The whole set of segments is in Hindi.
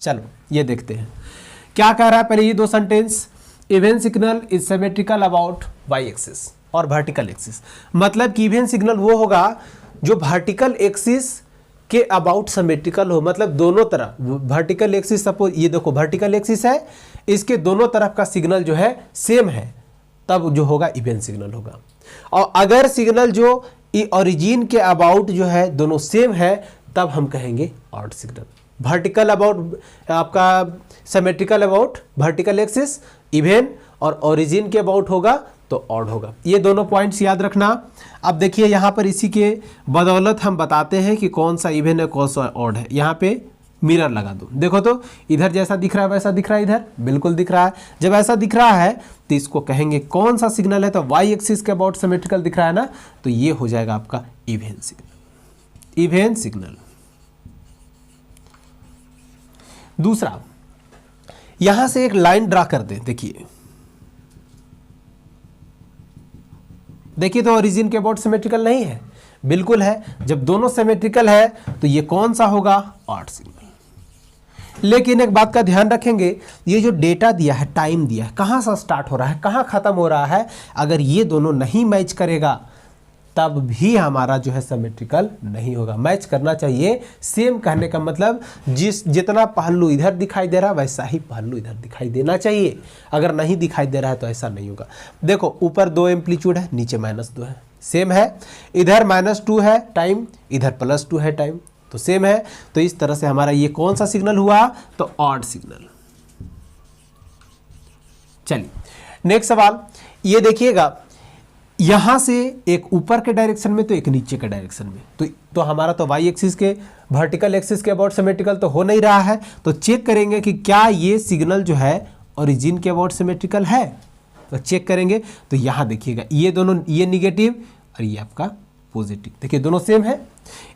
चलो ये देखते हैं क्या कह रहा है। पहले ये दो sentence, even signal is symmetrical about Y axis और वर्टिकल एक्सिस, मतलब कि इवन सिग्नल वो होगा जो वर्टिकल एक्सिस के अबाउट सिमेट्रिकल हो, मतलब दोनों तरफ वर्टिकल एक्सिस, सपोज ये देखो वर्टिकल एक्सिस है, इसके दोनों तरफ का सिग्नल जो है सेम है, तब जो होगा इवन सिग्नल होगा। और अगर सिग्नल जो ओरिजिन के अबाउट जो है दोनों सेम है, तब हम कहेंगे ऑड सिग्नल। वर्टिकल अबाउट आपका symmetrical about vertical axis even, और ओरिजिन के अबाउट होगा तो ऑड होगा। ये दोनों पॉइंट्स याद रखना। अब देखिए यहाँ पर इसी के बदौलत हम बताते हैं कि कौन सा इवन है कौन सा ऑड है। यहाँ पे मिरर लगा दो, देखो तो इधर जैसा दिख रहा है वैसा दिख रहा है, इधर बिल्कुल दिख रहा है। जब ऐसा दिख रहा है तो इसको कहेंगे कौन सा सिग्नल है, तो वाई एक्सिस के अबाउट सिमेट्रिकल दिख रहा है ना, तो ये हो जाएगा आपका इवन सिग्नल। Even signal. दूसरा, यहां से एक लाइन ड्रा कर दें, देखिए देखिए तो ओरिजिन के अबाउट सिमेट्रिकल नहीं है, बिल्कुल है। जब दोनों सिमेट्रिकल है तो ये कौन सा होगा, ऑड सिग्नल। लेकिन एक बात का ध्यान रखेंगे, ये जो डेटा दिया है, टाइम दिया है, कहां से स्टार्ट हो रहा है कहां खत्म हो रहा है, अगर ये दोनों नहीं मैच करेगा तब भी हमारा जो है सिमेट्रिकल नहीं होगा। मैच करना चाहिए। सेम कहने का मतलब जितना पहलू इधर दिखाई दे रहा है वैसा ही पहलू इधर दिखाई देना चाहिए। अगर नहीं दिखाई दे रहा है तो ऐसा नहीं होगा। देखो ऊपर 2 एम्पलीट्यूड है, नीचे -2 है, सेम है। इधर -2 है टाइम, इधर +2 है टाइम, तो सेम है। तो इस तरह से हमारा ये कौन सा सिग्नल हुआ, तो ऑड सिग्नल। चलिए नेक्स्ट सवाल ये देखिएगा, यहां से एक ऊपर के डायरेक्शन में तो एक नीचे के डायरेक्शन में, तो हमारा तो वाई एक्सिस के वर्टिकल एक्सिस के अबाउट सिमेट्रिकल तो हो नहीं रहा है। तो चेक करेंगे कि क्या ये सिग्नल जो है ओरिजिन के अबाउट सिमेट्रिकल है, तो चेक करेंगे। तो यहां देखिएगा ये दोनों, ये निगेटिव और ये आपका पॉजिटिव, देखिए दोनों सेम है।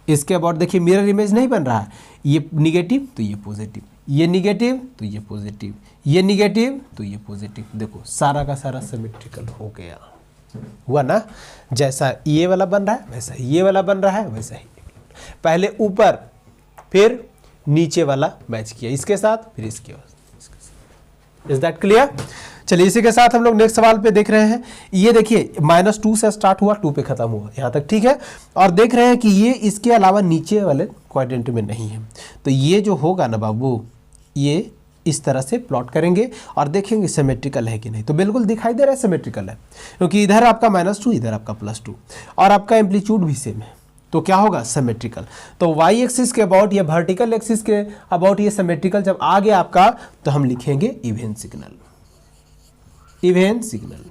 इसके अबाउट देखिए मिरर इमेज नहीं बन रहा है, ये निगेटिव तो ये पॉजिटिव, ये निगेटिव तो ये पॉजिटिव, ये निगेटिव तो ये पॉजिटिव। देखो सारा का सारा सिमेट्रिकल हो गया, हुआ ना। जैसा ये वाला बन रहा है वैसा ही ये वाला बन रहा है, वैसा ही पहले ऊपर फिर नीचे वाला मैच किया इसके साथ, फिर इसके साथ। Is that clear? चलिए इसी के साथ हम लोग नेक्स्ट सवाल पे देख रहे हैं। ये देखिए -2 से स्टार्ट हुआ, 2 पे खत्म हुआ, यहां तक ठीक है। और देख रहे हैं कि ये इसके अलावा नीचे वाले क्वाड्रेंट में नहीं है, तो ये जो होगा ना बाबू, ये इस तरह से प्लॉट करेंगे और देखेंगे सिमेट्रिकल है कि नहीं। तो बिल्कुल दिखाई दे रहा है सिमेट्रिकल है, क्योंकि इधर आपका -2 इधर आपका +2 और आपका एम्पलीट्यूड भी सेम है, तो क्या होगा सिमेट्रिकल। तो वाई एक्सिस के अबाउट या वर्टिकल एक्सिस के अबाउट ये सिमेट्रिकल जब आ गया आपका, तो हम लिखेंगे इवन सिग्नल। इवन सिग्नल,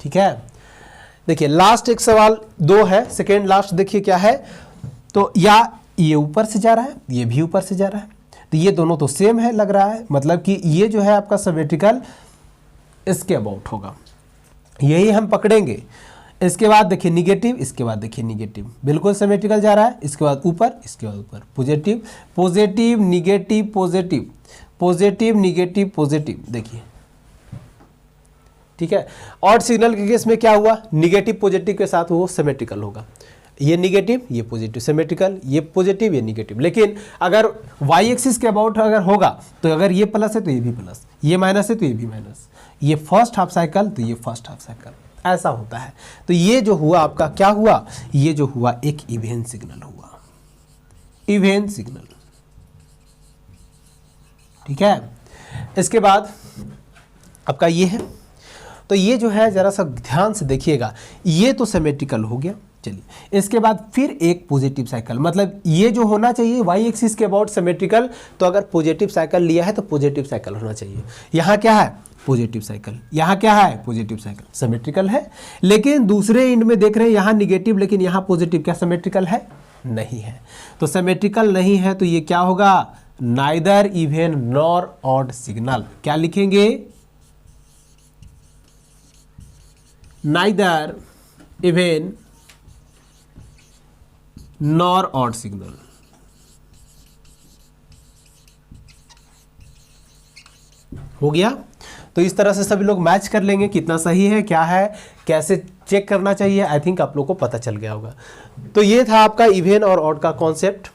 ठीक है। देखिए लास्ट एक सवाल 2 है, सेकेंड लास्ट देखिए क्या है। तो या ये ऊपर से जा रहा है, ये भी ऊपर से जा रहा है, तो ये दोनों तो सेम है लग रहा है, मतलब कि ये जो है आपका सिमेट्रिकल इसके अबाउट होगा, यही हम पकड़ेंगे। इसके बाद देखिए निगेटिव, इसके बाद देखिए निगेटिव, बिल्कुल सिमेट्रिकल जा रहा है। इसके बाद ऊपर, इसके बाद ऊपर, positive positive negative positive, positive negative positive, देखिए ठीक है। ऑड सिग्नल के केस में क्या हुआ, निगेटिव पॉजिटिव के साथ वो सिमेट्रिकल होगा, ये निगेटिव ये पॉजिटिव सिमेट्रिकल, ये पॉजिटिव ये निगेटिव। लेकिन अगर वाई एक्सिस के अबाउट अगर होगा, तो अगर ये प्लस है तो ये भी प्लस, ये माइनस है तो ये भी माइनस, ये फर्स्ट हाफ साइकिल तो ये फर्स्ट हाफ साइकिल, ऐसा होता है। तो ये जो हुआ आपका क्या हुआ, ये जो हुआ एक इवन सिग्नल हुआ, इवन सिग्नल, ठीक है। इसके बाद आपका ये है, तो ये जो है जरा सा ध्यान से देखिएगा, ये तो सिमेट्रिकल हो गया। चलिए इसके बाद फिर एक पॉजिटिव साइकिल, मतलब ये जो होना चाहिए वाई एक्सिस के अबाउट सिमेट्रिकल, तो अगर पॉजिटिव साइकिल लिया है तो पॉजिटिव साइकिल होना चाहिए। यहाँ क्या है, पॉजिटिव साइकिल, यहाँ क्या है, पॉजिटिव साइकिल, सिमेट्रिकल है। लेकिन दूसरे एंड में देख रहे हैं यहाँ निगेटिव, लेकिन यहाँ पॉजिटिव, क्या सिमेट्रिकल है, नहीं है। तो सिमेट्रिकल नहीं है तो ये क्या होगा, neither even nor odd signal. क्या लिखेंगे, neither even nor odd signal. हो गया। तो इस तरह से सभी लोग मैच कर लेंगे, कितना सही है क्या है, कैसे चेक करना चाहिए। आई थिंक आप लोग को पता चल गया होगा। तो ये था आपका इवन और ऑड का कॉन्सेप्ट।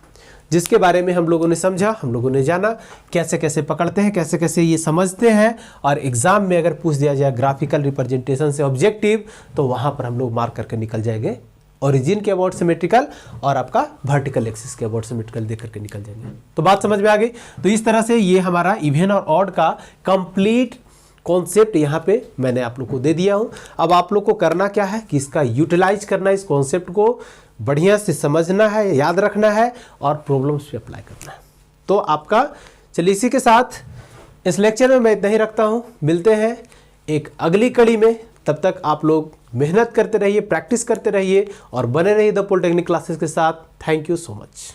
जिसके बारे में हम लोगों ने समझा, हम लोगों ने जाना कैसे कैसे पकड़ते हैं, कैसे कैसे ये समझते हैं। और एग्जाम में अगर पूछ दिया जाए ग्राफिकल रिप्रेजेंटेशन से ऑब्जेक्टिव, तो वहाँ पर हम लोग मार्क करके निकल जाएंगे ओरिजिन के अबाउट सिमेट्रिकल और आपका वर्टिकल एक्सिस के अबाउट सिमेट्रिकल देख करके निकल जाएंगे। तो बात समझ में आ गई। तो इस तरह से ये हमारा इवन और ऑड का कंप्लीट कॉन्सेप्ट यहाँ पे मैंने आप लोग को दे दिया हूँ। अब आप लोग को करना क्या है कि इसका यूटिलाइज करना है, इस कॉन्सेप्ट को बढ़िया से समझना है, याद रखना है और प्रॉब्लम्स पे अप्लाई करना है। तो आपका चलिए इसी के साथ इस लेक्चर में मैं इतना ही रखता हूँ। मिलते हैं एक अगली कड़ी में, तब तक आप लोग मेहनत करते रहिए, प्रैक्टिस करते रहिए और बने रहिए द पॉलिटेक्निक क्लासेस के साथ। Thank you so much.